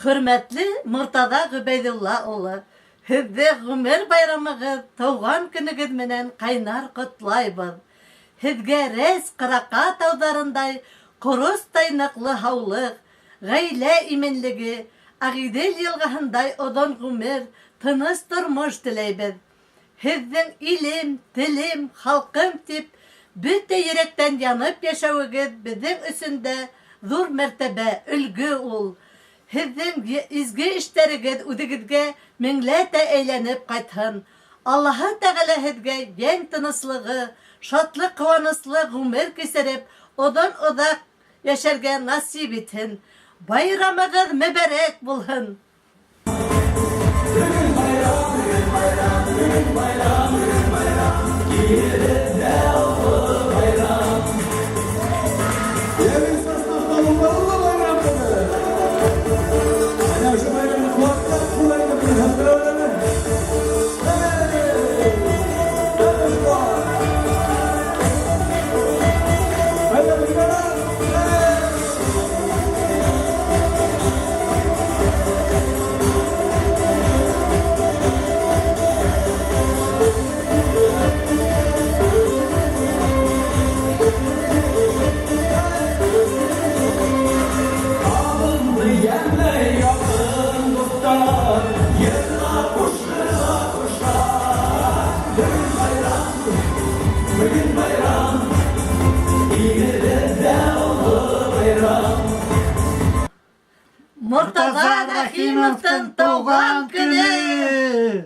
Hürmetli Murtada Gübeydulla oğlu, Hizde Gümür bayramıgız Tuğan günügüz menen kaynar kutlaybız. Hizge res Kıraka tağdarınday Kurus daynaklı havlık, gayle iminligi, Agidel yılgahınday odon gümür tınız durmuş dileybiz. Hizdin ilim, dilim, halkım tip, bütte yürekten yanıp yaşavıgız bizim üstünde zor mertebe, ülgü ol. Hizdin izgi işlerigiz udigizge minglete eğlenip kaytın. Allah'a Teala hizge yen tınıslığı, şatlı kıvanıslı gümür keserip, odon odak yaşarga nasip etin. Bayramıgız mübarek bulhun. Murtaza Rahimov'tan doğan günü.